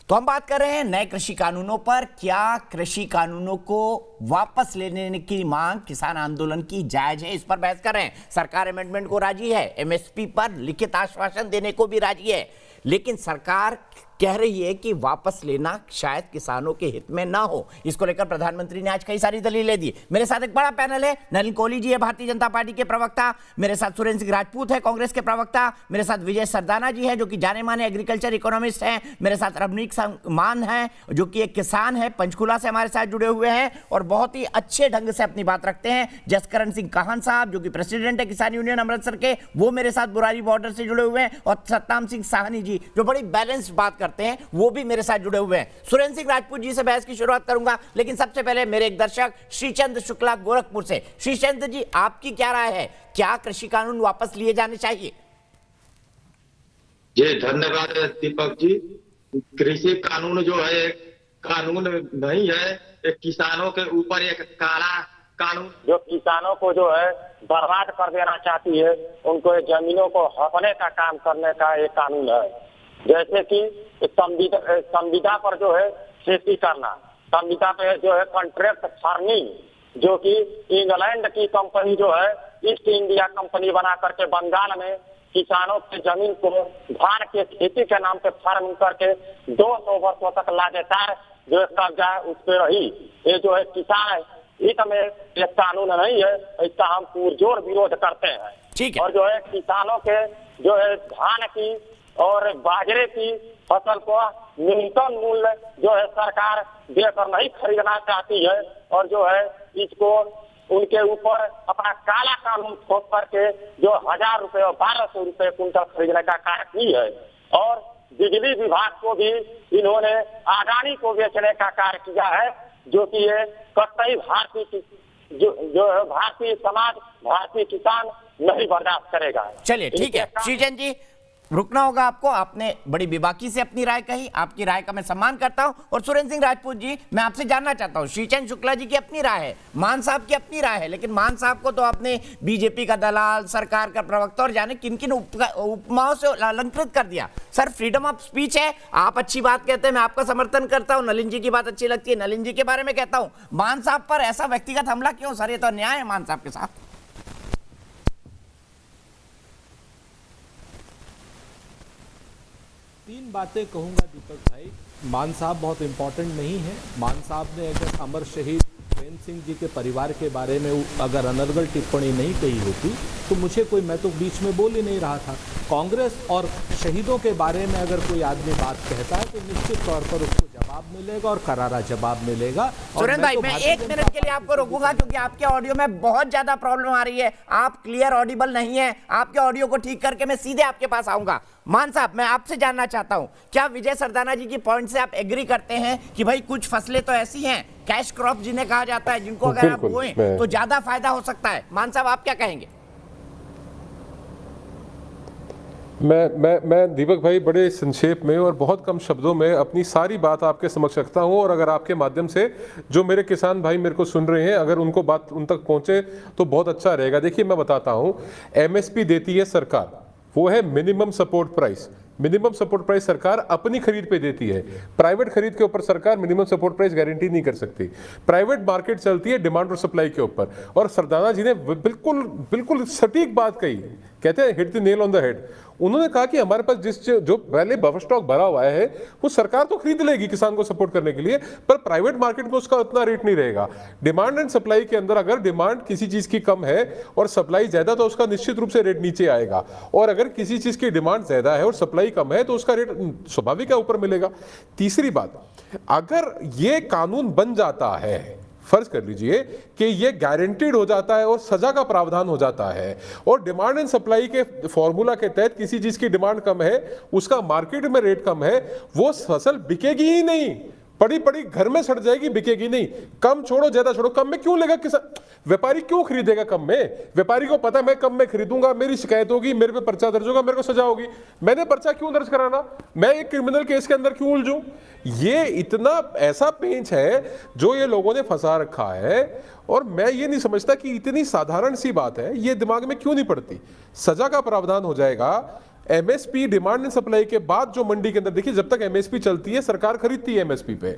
तो हम बात कर रहे हैं नए कृषि कानूनों पर। क्या कृषि कानूनों को वापस लेने की मांग किसान आंदोलन की जायज है? इस पर बहस कर रहे हैं। सरकार अमेंडमेंट को राजी है, एमएसपी पर लिखित आश्वासन देने को भी राजी है, लेकिन सरकार कह रही है कि वापस लेना शायद किसानों के हित में ना हो। इसको लेकर प्रधानमंत्री ने आज कई सारी दलीलें दी। मेरे साथ एक बड़ा पैनल है। नलिन कोहली जी है भारतीय जनता पार्टी के प्रवक्ता, मेरे साथ सुरेंद्र सिंह राजपूत है कांग्रेस के प्रवक्ता, मेरे साथ विजय सरदाना जी है जो कि जाने माने एग्रीकल्चर इकोनॉमिस्ट हैं, मेरे साथ रवनीक मान है जो कि एक किसान है, पंचकुला से हमारे साथ जुड़े हुए हैं और बहुत ही अच्छे ढंग से अपनी बात रखते हैं। जसकरण सिंह काहन साहब जो कि प्रेसिडेंट है किसान यूनियन अमृतसर के, वो मेरे साथ बुरारी बॉर्डर से जुड़े हुए हैं, और सतनाम सिंह साहनी जी जो बड़ी बैलेंस्ड बात करते हैं वो भी मेरे साथ जुड़े हुए हैं। सुरेंद्र सिंह राजपूत जी से बहस की शुरुआत करूंगा, लेकिन सबसे पहले मेरे एक दर्शक श्रीचंद्र शुक्ला गोरखपुर से। श्रीचंद्र जी, आपकी क्या राय है? क्या कृषि कानून वापस लिए जाने चाहिए? जी धन्यवाद दीपक जी। कृषि कानून जो है कानून नहीं है, एक किसानों के ऊपर एक काला कानून जो किसानों को जो है बर्बाद कर देना चाहती है, उनको जमीनों को हड़पने का काम करने का एक कानून है। जैसे कि संविदा पर जो है खेती करना, संविदा पे जो है कॉन्ट्रैक्ट फार्मिंग, जो कि इंग्लैंड की कंपनी जो है ईस्ट इंडिया कंपनी बना करके बंगाल में किसानों की जमीन को धान के खेती के नाम पे फार्मिंग करके 200 वर्षों तक लगातार जो कब्जा है उस पर रही। ये जो है किसान हित में एक कानून नहीं है, इसका हम पुरजोर विरोध करते हैं। ठीक है। और जो है किसानों के जो है धान की और बाजरे की फसल को न्यूनतम मूल्य जो है सरकार देकर नहीं खरीदना चाहती है, और जो है इसको उनके ऊपर अपना काला कानून थोप करके जो 1000 रुपए और 1200 रुपए कुंटल खरीदने का कार्य की है। और बिजली विभाग को भी इन्होंने अडानी को बेचने का कार्य किया है, जो कि ये कतई भारतीय जो है भारतीय समाज, भारतीय किसान नहीं बर्दाश्त करेगा। चलिए ठीक है श्रीचंद जी, रुकना होगा आपको। आपने बड़ी बेबाकी से अपनी राय कही, आपकी राय का मैं सम्मान करता हूं। और सुरेंद्र सिंह राजपूत जी, मैं आपसे जानना चाहता हूं, श्रीचंद शुक्ला जी की अपनी राय है, मान साहब की अपनी राय है, लेकिन मान साहब को तो आपने बीजेपी का दलाल, सरकार का प्रवक्ता और जाने किन किन उपमाओं से अलंकृत कर दिया। सर, फ्रीडम ऑफ स्पीच है, आप अच्छी बात कहते हैं, मैं आपका समर्थन करता हूं। नलिन जी की बात अच्छी लगती है, नलिन जी के बारे में कहता हूं। मान साहब पर ऐसा व्यक्तिगत हमला क्यों सर? ये तो अन्याय है मान साहब के साथ। 3 बातें कहूंगा दीपक भाई। मान साहब बहुत इंपॉर्टेंट नहीं है। मान साहब ने अगर अमर शहीद प्रेम सिंह जी के परिवार के बारे में अगर अनर्गल टिप्पणी नहीं कही होती तो मैं तो बीच में बोल ही नहीं रहा था। कांग्रेस और शहीदों के बारे में अगर कोई आदमी बात कहता है तो निश्चित तौर पर उसको जवाब मिलेगा और करारा जवाब मिलेगा। सुरेंद्र भाई, मैं 1 मिनट के लिए आपको रोकूंगा क्योंकि आपके ऑडियो में बहुत ज्यादा प्रॉब्लम आ रही है, आप क्लियर ऑडिबल नहीं है। आपके ऑडियो को ठीक करके मैं सीधे आपके पास आऊंगा। मान साहब, मैं आपसे जानना चाहता हूं, क्या विजय सरदाना जी की पॉइंट से आप एग्री करते हैं कि भाई कुछ फसलें तो ऐसी हैं, कैश क्रॉप जिन्हें कहा जाता है, जिनको अगर आप बोएं तो ज्यादा फायदा हो सकता है? मान साहब, आप क्या कहेंगे? मैं दीपक भाई बड़े संक्षेप में और बहुत कम शब्दों में अपनी सारी बात आपके समक्ष रखता हूं, और अगर आपके माध्यम से जो मेरे किसान भाई मेरे को सुन रहे हैं, अगर उनको बात उन तक पहुंचे तो बहुत अच्छा रहेगा। देखिए, मैं बताता हूं, एमएसपी देती है सरकार, वो है minimum support price. Minimum support price सरकार अपनी खरीद पे देती है। प्राइवेट खरीद के ऊपर सरकार मिनिमम सपोर्ट प्राइस गारंटी नहीं कर सकती। प्राइवेट मार्केट चलती है डिमांड और सप्लाई के ऊपर। और सरदाना जी ने बिल्कुल सटीक बात कही, कहते हैं hit the nail on the head. उन्होंने कहा कि हमारे पास जो पहले बफर स्टॉक भरा हुआ है वो सरकार तो खरीद लेगी किसान को सपोर्ट करने के लिए, पर प्राइवेट मार्केट में उसका उतना रेट नहीं रहेगा। डिमांड एंड सप्लाई के अंदर अगर डिमांड किसी चीज की कम है और सप्लाई ज्यादा तो उसका निश्चित रूप से रेट नीचे आएगा, और अगर किसी चीज की डिमांड ज्यादा है और सप्लाई कम है तो उसका रेट स्वाभाविक है ऊपर मिलेगा। तीसरी बात, अगर ये कानून बन जाता है, फर्ज कर लीजिए कि ये गारंटीड हो जाता है और सजा का प्रावधान हो जाता है, और डिमांड एंड सप्लाई के फॉर्मूला के तहत किसी चीज की डिमांड कम है, उसका मार्केट में रेट कम है, वो फसल बिकेगी ही नहीं, पड़ी घर में सड़ जाएगी, बिकेगी नहीं। कम छोड़ो ज्यादा छोड़ो, कम में क्यों लेगा किसान? व्यापारी क्यों खरीदेगा कम में? व्यापारी को पता मैं कम में खरीदूंगा, मेरी शिकायत होगी, मेरे पे पर्चा दर्ज होगा, मेरे को सजा होगी, मैंने पर्चा क्यों दर्ज कराना? मैं एक क्रिमिनल केस के अंदर क्यों उलझूं? ये इतना ऐसा पेंच है जो ये लोगों ने फंसा रखा है, और मैं ये नहीं समझता कि इतनी साधारण सी बात है, ये दिमाग में क्यों नहीं पड़ती। सजा का प्रावधान हो जाएगा, एमएसपी डिमांड एंड सप्लाई के बाद जो मंडी के अंदर, देखिए जब तक एमएसपी चलती है सरकार खरीदती है एमएसपी पे,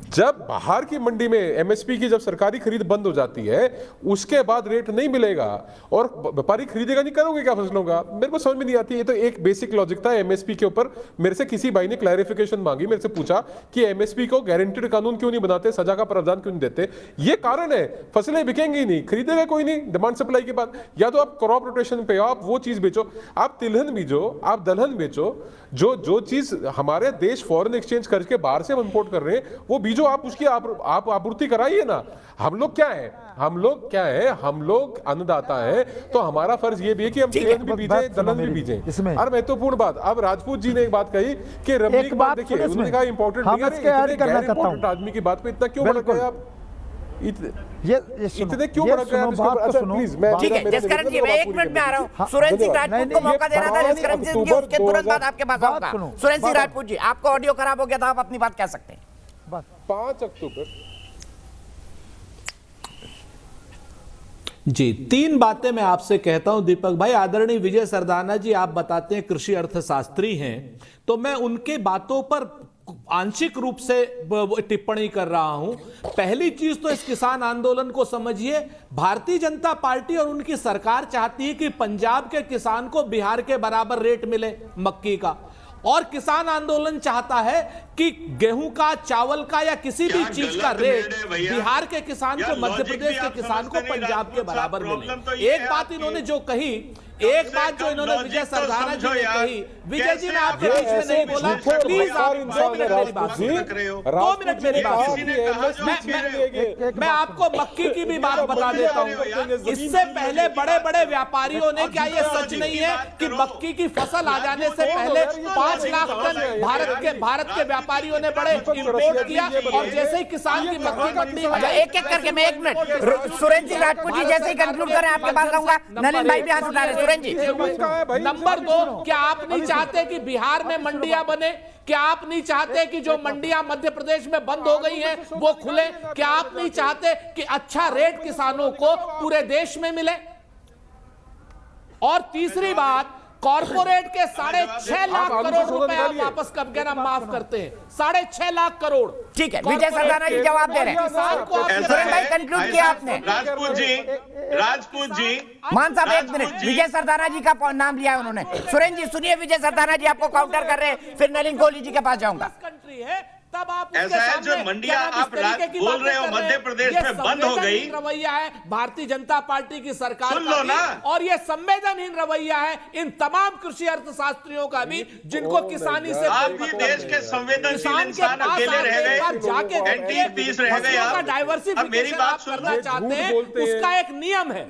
जब बाहर की मंडी में एमएसपी की जब सरकारी खरीद बंद हो जाती है उसके बाद रेट नहीं मिलेगा और व्यापारी खरीदेगा नहीं, करोगे क्या फसलों का? मेरे को समझ में नहीं आती। ये तो एक बेसिक लॉजिक था एमएसपी के ऊपर। मेरे से किसी भाई ने क्लैरिफिकेशन मांगी, मेरे से पूछा कि एमएसपी को गारंटीड कानून क्यों नहीं बनाते, सजा का प्रावधान क्यों नहीं देते? ये कारण है, फसलें बिकेंगी नहीं, खरीदेगा कोई नहीं डिमांड सप्लाई के बाद। या तो आप क्रॉप रोटेशन पे आप वो चीज बेचो, आप तिलहन बीजो, आप दलहन बेचो, जो चीज हमारे देश फॉरेन एक्सचेंज करके बाहर से हम इंपोर्ट कर रहे हैं वो बीजो, आप उसकी आप आपूर्ति कराइए ना। हम लोग क्या है, हम लोग अन्नदाता है, तो हमारा फर्ज ये भी है कि हम तिलहन भी बीजें, दलहन भी बीजें। और महत्वपूर्ण बात, अब राजपूत जी ने एक बात कही कि रबी की बात, देखिए उन्होंने कहा इंपॉर्टेंट नहीं है, आदमी की बात पे इतना क्यों भड़क गए आप? इतने क्यों भड़क गए आप? प्लीज मैं, ठीक है जसकरण जी, मैं 1 मिनट में आ रहा हूँ। सुरेंद्र सिंह राजपूत को मौका देना था, जसकरण सिंह जी उसके तुरंत बाद आपके पास आऊंगा। सुरेंद्र सिंह राजपूत जी, आपको ऑडियो खराब हो गया था, आप अपनी बात कह सकते हैं। 5 अक्टूबर जी, 3 बातें मैं आपसे कहता हूं दीपक भाई। आदरणीय विजय सरदाना जी आप बताते हैं कृषि अर्थशास्त्री हैं, तो मैं उनके बातों पर आंशिक रूप से टिप्पणी कर रहा हूं। पहली चीज तो इस किसान आंदोलन को समझिए, भारतीय जनता पार्टी और उनकी सरकार चाहती है कि पंजाब के किसान को बिहार के बराबर रेट मिले मक्की का, और किसान आंदोलन चाहता है कि गेहूं का, चावल का या किसी भी चीज का रेट बिहार के किसान को, मध्य प्रदेश के किसान को पंजाब के बराबर मिले। एक बात इन्होंने जो कही, एक बात जो इन्होंने विजय सरदाना जी ने कही, विजय जी मैं आपके बीच में नहीं बोला, प्लीज आप 2 मिनट मेरी बात सुनिए, 2 मिनट मेरी बात सुनिए। मैं आपको मक्की की भी बात बता देता हूं। इससे पहले बड़े बड़े व्यापारियों ने, क्या ये सच नहीं है कि मक्की की फसल आ जाने से पहले 5 लाख टन भारत के व्यापारियों ने बड़े इंपोर्ट किया, और जैसे ही किसान की मक्की मंडी में, एक एक करके मैं 1 मिनट, सुरेंद्र सिंह राजपूत जी जैसे ही कंक्लूड करें आपके पास रहूंगा। नलिन भाई भी हाथ उठा रहे। सुरेंद्र जी, नंबर 2, क्या आप नहीं चाहते कि बिहार में मंडियां बने? क्या आप नहीं चाहते कि जो मंडियां मध्य प्रदेश में बंद हो गई हैं वो खुले? क्या आप नहीं चाहते कि अच्छा रेट किसानों को पूरे देश में मिले? और तीसरी बात, कॉर्पोरेट के 6.5 लाख करोड़ रुपए आप वापस कब कहना माफ करते हैं? 6.5 लाख करोड़। ठीक है, विजय सरदाना जी जवाब दे रहे हैं। किसान को सुरेंद्र भाई कंक्लूड किया आपने। राजपूत जी मान साहब 1 मिनट, विजय सरदाना जी का नाम लिया उन्होंने। सुरेंद्र जी सुनिए, विजय सरदाना जी आपको काउंटर कर रहे हैं, फिर नलिन कोहली जी के पास जाऊंगा। कंट्री है, तब आप ऐसा है जो मंडियां आप बोल रहे हो मध्य प्रदेश में बंद हो गई, रवैया है भारतीय जनता पार्टी की सरकार सुन लो ना, और ये संवेदनहीन रवैया है इन तमाम कृषि अर्थशास्त्रियों का भी, जिनको किसानी से आप भी देश के संवेदनशील इंसान अकेले रह गए, जाके एंटी-पीस रह गए आप। डाइवर्सिफिकेशन मेरी बात करना चाहते हैं, उसका एक नियम है।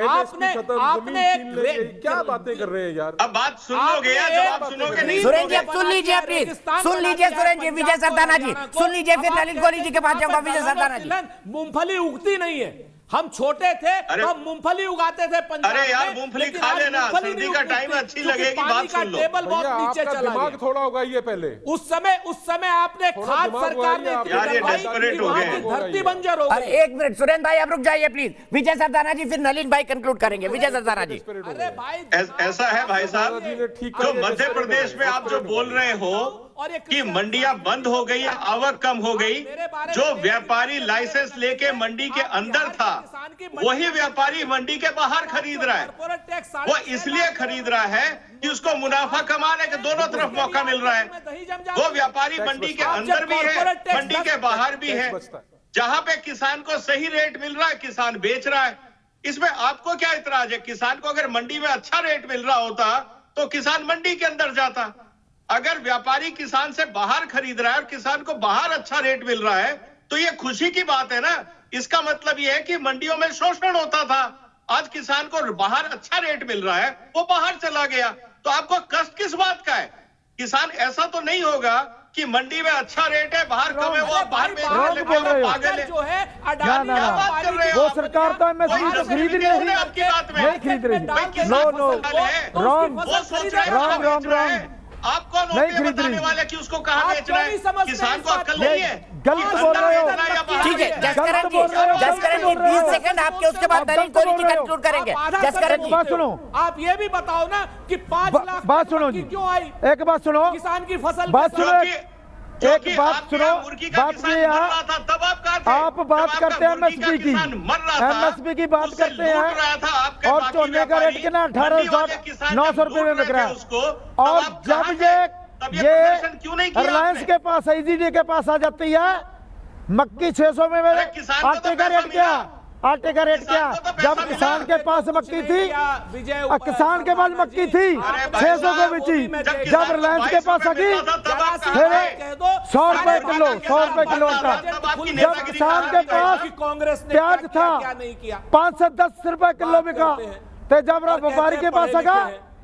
आपने एक क्या बातें कर रहे हैं यार? अब बात सुन लोगे या जवाब सुनोगे नहीं? सुरेंद्र जी अब सुन लीजिए, प्लीज सुन लीजिए सुरेंद्र जी, विजय सरदाना जी सुन लीजिए, फिर नलिन कोहली जी के पास जाऊंगा। विजय सरदाना जी, मूंगफली उगती नहीं है, हम छोटे थे तो हम मूंगफली उगाते थे पंजाब में। अरे यार मूंगफली खा लेना, सर्दी का टाइम अच्छी लगेगी, बात सुन लो। टेबल बहुत नीचे चला दिमाग थोड़ा होगा ये पहले। उस समय आपने खाद सरकार ने यार ये डेस्परेट हो गए, धरती बंजर हो गई। अरे 1 मिनट सुरेंद्र भाई आप रुक जाइए प्लीज। विजय सरदाना जी, फिर नलिन भाई कंक्लूड करेंगे। विजय सरदाना जी। अरे भाई ऐसा है भाई साहब, जो मध्य प्रदेश में आप जो बोल रहे हो कि मंडियां बंद हो गई, आवक कम हो गई, जो व्यापारी लाइसेंस लेके मंडी के अंदर था वही व्यापारी मंडी के बाहर खरीद रहा है। वो इसलिए खरीद रहा है कि उसको मुनाफा कमाने के दोनों तरफ मौका मिल रहा है। वो व्यापारी मंडी के अंदर भी है, मंडी के बाहर भी है। जहां पे किसान को सही रेट मिल रहा है किसान बेच रहा है। इसमें आपको क्या इतराज है? किसान को अगर मंडी में अच्छा रेट मिल रहा होता तो किसान मंडी के अंदर जाता। अगर व्यापारी किसान से बाहर खरीद रहा है और किसान को बाहर अच्छा रेट मिल रहा है तो ये खुशी की बात है ना। इसका मतलब ये है कि मंडियों में शोषण होता था, आज किसान को बाहर अच्छा रेट मिल रहा है, वो बाहर चला गया। तो आपको कष्ट किस बात का है? किसान ऐसा तो नहीं होगा कि मंडी में अच्छा रेट है बाहर कम है, वो बाहर पागल है। जो है बात कर रहे हो वो सरकार तो एमएसपी तो खरीद रही है, आपकी बात में नहीं खरीद रही। नो नो रॉन्ग रॉन्ग आपको नहीं खरीद रही वाले कि उसको कहाँ बेचना है? किसान को अक्ल नहीं है, गलत बोल रहे हो। ठीक है जसकरण जी 20 सेकंड आपके, उसके बाद नलिन कोहली जी कंक्लूड करेंगे। जसकरण जी बात सुनो, आप ये भी बताओ ना कि 5 लाख बात सुनो जी, क्यों आई? एक बात सुनो, किसान की फसल बात सुनो, एक बात सुनो, बात ये है, आप बात करते हैं एमएसपी की, एमएसपी की बात करते हैं और चोने का रेट कितना 18,900 रुपए में बिक रहा है। और जब ये रिलायंस के पास, IGD के पास आ जाती है, मक्की 600 में, आटे का रेट क्या, आटे का रेट क्या? जब किसान के पास मक्की थी, किसान के पास मक्की थी 600 को बेची, जब रिलायंस के पास आ गई फिर 100 रुपए किलो, 100 रुपए किलो का। जब किसान के पास कांग्रेस ने प्याज था 5 से 10 रुपए किलो बिका, तो जब व्यापारी के पास आगा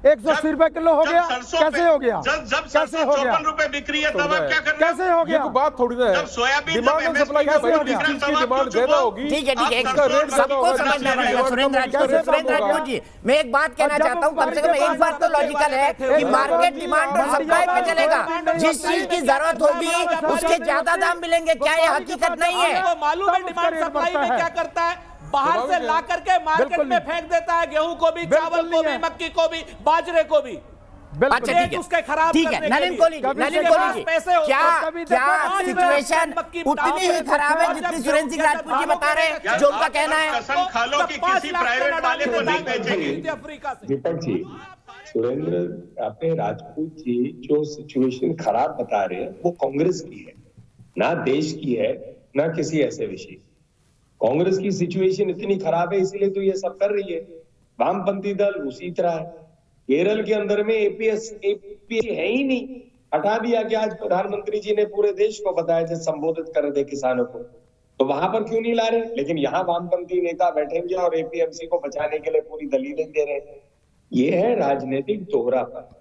180 रुपए किलो हो गया। कैसे हो गया? कैसे हो गया? रुपए बिक्री है तब आप क्या कर रहे कैसे हो ये गया? तो बात थोड़ी ना है, जब सोयाबीन, डिमांड जब और सप्लाई का MSP भाई, जिस चीज की डिमांड ज्यादा होगी ठीक है, उसका रेट ज्यादा सबको होगा। समझना पड़ेगा। सुरेंद्र राजपूत जी, मैं एक बात कहना चाहता हूँ, कम से कम एक बात तो लॉजिकल है कि मार्केट डिमांड और सप्लाई पे चलेगा। जिस चीज की जरूरत होगी उसके ज्यादा दाम मिलेंगे, क्या ये हकीकत नहीं है? आपको मालूम है डिमांड सप्लाई में क्या करता है? बाहर से ला करके मार्केट में फेंक देता है, गेहूं को भी, चावल को भी, मक्की को भी, बाजरे को भी। अच्छा ठीक उसके खराब है, ठीक है। नलिन कोहली जी, नलिन कोहली जी, क्या सिचुएशन उतनी ही खराब है जितनी सुरेंद्र सिंह राजपूत जी बता रहे हैं, जो उनका कहना है? कसम खा लो कि किसी प्राइवेट वाले को नहीं बेचेंगे। अफ्रीका से दीपक जी, सुरेंद्र अपने राजपूत जी जो सिचुएशन खराब बता रहे हैं वो कांग्रेस की है, ना देश की है, ना किसी ऐसे विषय। कांग्रेस की सिचुएशन इतनी खराब है इसलिए तो ये सब कर रही है। वामपंथी दल उसी तरह है। केरल के अंदर में एपीएस है ही नहीं, हटा दिया गया। आज प्रधानमंत्री जी ने पूरे देश को बताया जब संबोधित कर रहे थे किसानों को, तो वहां पर क्यों नहीं ला रहे? लेकिन यहाँ वामपंथी नेता बैठेंगे और एपीएमसी को बचाने के लिए पूरी दलीलें दे रहे हैं। ये है राजनीतिक दोहरापन।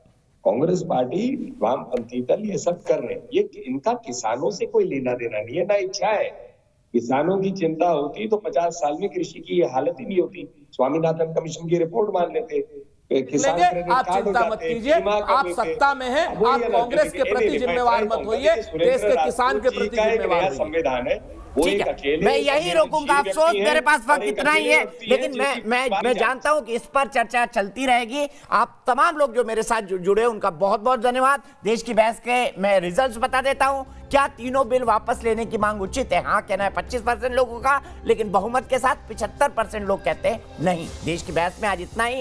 कांग्रेस पार्टी, वामपंथी दल ये सब कर रहे हैं। ये इनका किसानों से कोई लेना देना नहीं है, ना इच्छा है। किसानों की चिंता होती तो 50 साल में कृषि की ये हालत ही नहीं होती। स्वामीनाथन कमीशन की रिपोर्ट मान लेते, किसान क्रेडिट आप कार्ड चिंता मत कीजिए, आप सत्ता में हैं, आप कांग्रेस के प्रति जिम्मेवार मत होइए, देश के किसान के प्रति जिम्मेवार होइए। संविधान है, वो ठीक एक है, अकेले मैं यही रोकूंगा। अफसोस मेरे पास वक्त इतना ही है, लेकिन मैं जानता हूं कि इस पर चर्चा चलती रहेगी। आप तमाम लोग जो मेरे साथ जुड़े उनका बहुत बहुत धन्यवाद। देश की बहस के मैं रिजल्ट्स बता देता हूं। क्या तीनों बिल वापस लेने की मांग उचित है? हाँ कहना है 25% लोगों का, लेकिन बहुमत के साथ 75% लोग कहते हैं नहीं। देश की बहस में आज इतना ही।